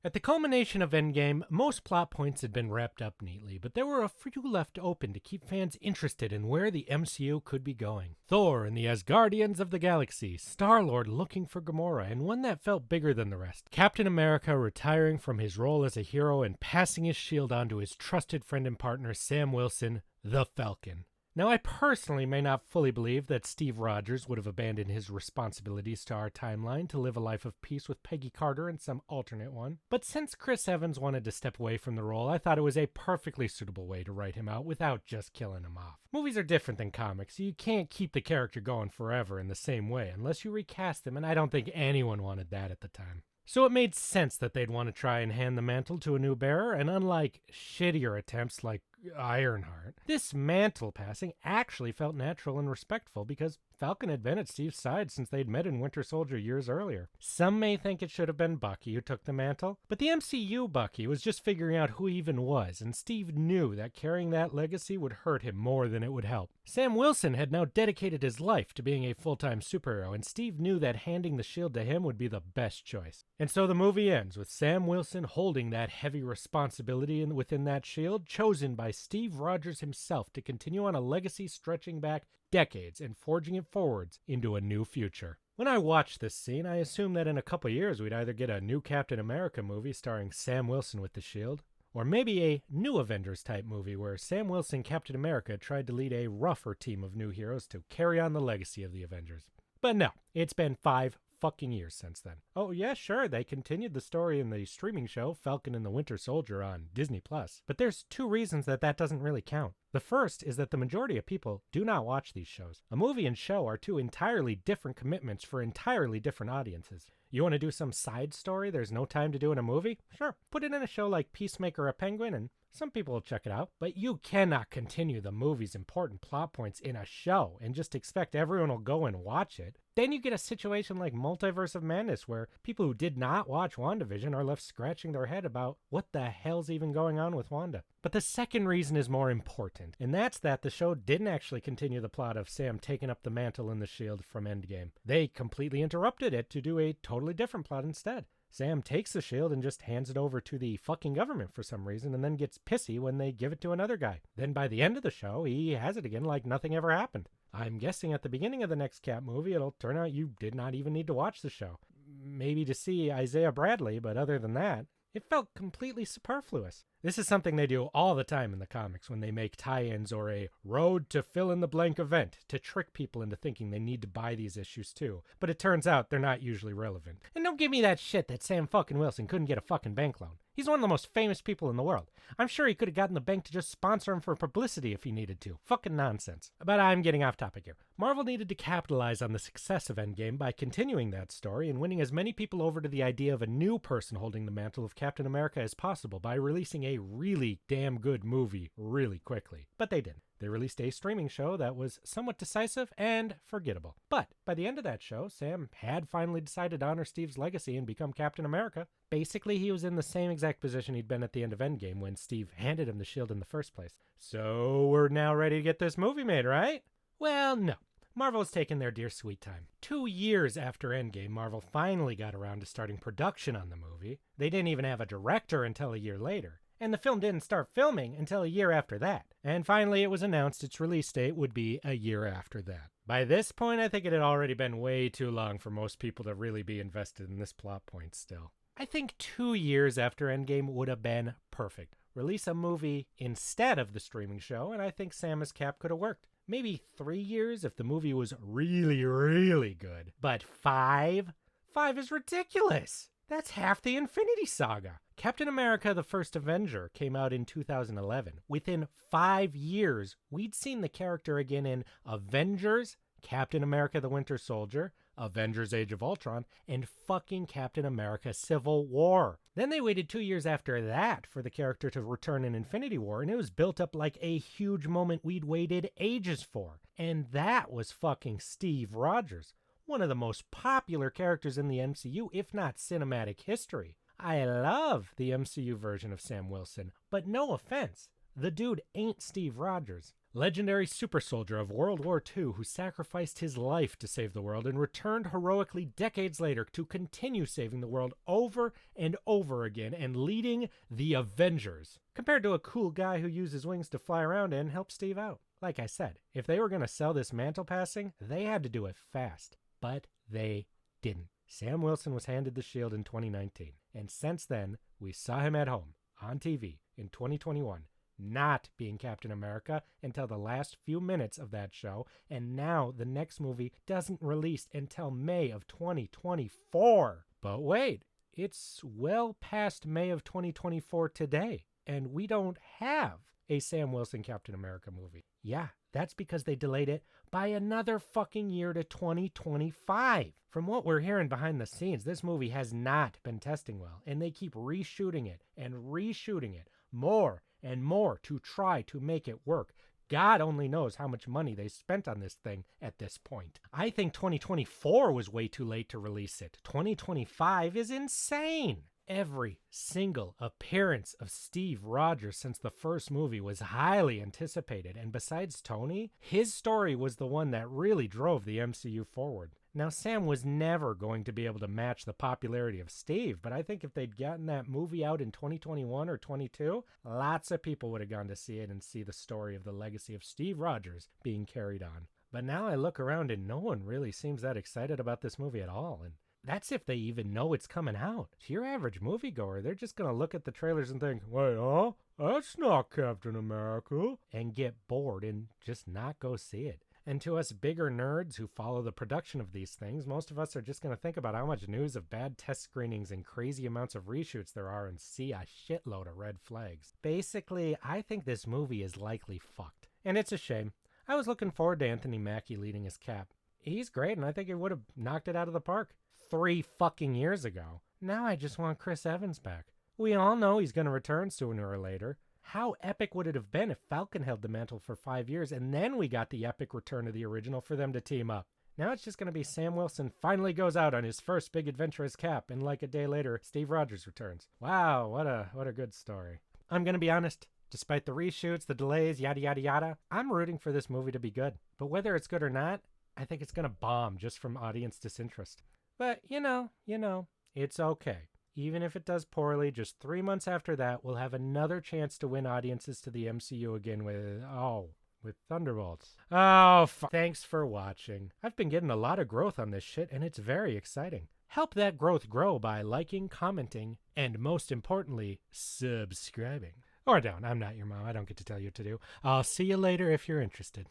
At the culmination of Endgame, most plot points had been wrapped up neatly, but there were a few left open to keep fans interested in where the MCU could be going. Thor and the Asgardians of the Galaxy, Star-Lord looking for Gamora, and one that felt bigger than the rest, Captain America retiring from his role as a hero and passing his shield on to his trusted friend and partner Sam Wilson, the Falcon. Now, I personally may not fully believe that Steve Rogers would have abandoned his responsibilities to our timeline to live a life of peace with Peggy Carter in some alternate one, but since Chris Evans wanted to step away from the role, I thought it was a perfectly suitable way to write him out without just killing him off. Movies are different than comics, so you can't keep the character going forever in the same way unless you recast him, and I don't think anyone wanted that at the time. So it made sense that they'd want to try and hand the mantle to a new bearer, and unlike shittier attempts like Ironheart, this mantle passing actually felt natural and respectful because Falcon had been at Steve's side since they'd met in Winter Soldier years earlier. Some may think it should have been Bucky who took the mantle, but the MCU Bucky was just figuring out who he even was, and Steve knew that carrying that legacy would hurt him more than it would help. Sam Wilson had now dedicated his life to being a full-time superhero, and Steve knew that handing the shield to him would be the best choice. And so the movie ends with Sam Wilson holding that heavy responsibility within that shield, chosen by Steve Rogers himself to continue on a legacy stretching back decades and forging it forwards into a new future. When I watched this scene, I assumed that in a couple years we'd either get a new Captain America movie starring Sam Wilson with the shield, or maybe a new Avengers type movie where Sam Wilson Captain America tried to lead a rougher team of new heroes to carry on the legacy of the Avengers. But no, it's been 5 fucking years since then. Oh yeah, sure, they continued the story in the streaming show Falcon and the Winter Soldier on Disney+. But there's 2 reasons that doesn't really count. The first is that the majority of people do not watch these shows. A movie and show are 2 entirely different commitments for entirely different audiences. You want to do some side story there's no time to do in a movie? Sure, put it in a show like Peacemaker or Penguin and some people will check it out, but you cannot continue the movie's important plot points in a show and just expect everyone will go and watch it. Then you get a situation like Multiverse of Madness where people who did not watch WandaVision are left scratching their head about what the hell's even going on with Wanda. But the second reason is more important, and that's that the show didn't actually continue the plot of Sam taking up the mantle and the shield from Endgame. They completely interrupted it to do a totally different plot instead. Sam takes the shield and just hands it over to the fucking government for some reason and then gets pissy when they give it to another guy. Then by the end of the show, he has it again like nothing ever happened. I'm guessing at the beginning of the next Cap movie, it'll turn out you did not even need to watch the show. Maybe to see Isaiah Bradley, but other than that, it felt completely superfluous. This is something they do all the time in the comics when they make tie-ins or a road to fill-in-the-blank event to trick people into thinking they need to buy these issues too. But it turns out they're not usually relevant. And don't give me that shit that Sam fucking Wilson couldn't get a fucking bank loan. He's one of the most famous people in the world. I'm sure he could have gotten the bank to just sponsor him for publicity if he needed to. Fucking nonsense. But I'm getting off topic here. Marvel needed to capitalize on the success of Endgame by continuing that story and winning as many people over to the idea of a new person holding the mantle of Captain America as possible by releasing a really damn good movie really quickly. But they didn't. They released a streaming show that was somewhat decisive and forgettable. But by the end of that show, Sam had finally decided to honor Steve's legacy and become Captain America. Basically, he was in the same exact position he'd been at the end of Endgame when Steve handed him the shield in the first place. So we're now ready to get this movie made, right? Well, no. Marvel's taken their dear sweet time. 2 years after Endgame, Marvel finally got around to starting production on the movie. They didn't even have a director until a year later. And the film didn't start filming until a year after that. And finally, it was announced its release date would be a year after that. By this point, I think it had already been way too long for most people to really be invested in this plot point still. I think 2 years after Endgame would have been perfect. Release a movie instead of the streaming show, and I think Sam as Cap could have worked. Maybe 3 years if the movie was really, really good. But 5? 5 is ridiculous! That's half the Infinity Saga. Captain America the First Avenger came out in 2011. Within 5 years, we'd seen the character again in Avengers, Captain America the Winter Soldier, Avengers Age of Ultron, and fucking Captain America Civil War. Then they waited 2 years after that for the character to return in Infinity War, and it was built up like a huge moment we'd waited ages for. And that was fucking Steve Rogers, one of the most popular characters in the MCU, if not cinematic history. I love the MCU version of Sam Wilson, but no offense, the dude ain't Steve Rogers. legendary super soldier of World War II who sacrificed his life to save the world and returned heroically decades later to continue saving the world over and over again and leading the Avengers, compared to a cool guy who used his wings to fly around and help Steve out. Like I said, if they were going to sell this mantle passing, they had to do it fast, but they didn't. Sam Wilson was handed the shield in 2019, and since then, we saw him at home, on TV, in 2021, not being Captain America until the last few minutes of that show, and now the next movie doesn't release until May of 2024. But wait, it's well past May of 2024 today, and we don't have a Sam Wilson Captain America movie. Yeah, that's because they delayed it by another fucking year to 2025. From what we're hearing behind the scenes, this movie has not been testing well, and they keep reshooting it and reshooting it more and more to try to make it work. God only knows how much money they spent on this thing at this point. I think 2024 was way too late to release it. 2025 is insane. Every single appearance of Steve Rogers since the first movie was highly anticipated, and besides Tony, his story was the one that really drove the MCU forward. Now, Sam was never going to be able to match the popularity of Steve, but I think if they'd gotten that movie out in 2021 or 22, lots of people would have gone to see it and see the story of the legacy of Steve Rogers being carried on. But now I look around and no one really seems that excited about this movie at all, and that's if they even know it's coming out. To your average moviegoer, they're just going to look at the trailers and think, wait, huh? That's not Captain America, and get bored and just not go see it. And to us bigger nerds who follow the production of these things, most of us are just going to think about how much news of bad test screenings and crazy amounts of reshoots there are and see a shitload of red flags. Basically, I think this movie is likely fucked. And it's a shame. I was looking forward to Anthony Mackie leading his Cap. He's great, and I think he would have knocked it out of the park 3 fucking years ago. Now I just want Chris Evans back. We all know he's going to return sooner or later. How epic would it have been if Falcon held the mantle for 5 years and then we got the epic return of the original for them to team up? Now it's just going to be Sam Wilson finally goes out on his first big adventure as Cap, and like a day later, Steve Rogers returns. Wow, what a good story. I'm going to be honest. Despite the reshoots, the delays, yada yada yada, I'm rooting for this movie to be good. But whether it's good or not, I think it's going to bomb just from audience disinterest. But, you know, it's okay. Even if it does poorly, just 3 months after that, we'll have another chance to win audiences to the MCU again with Thunderbolts. Thanks for watching. I've been getting a lot of growth on this shit, and it's very exciting. Help that growth grow by liking, commenting, and most importantly, subscribing. Or don't. I'm not your mom. I don't get to tell you what to do. I'll see you later if you're interested.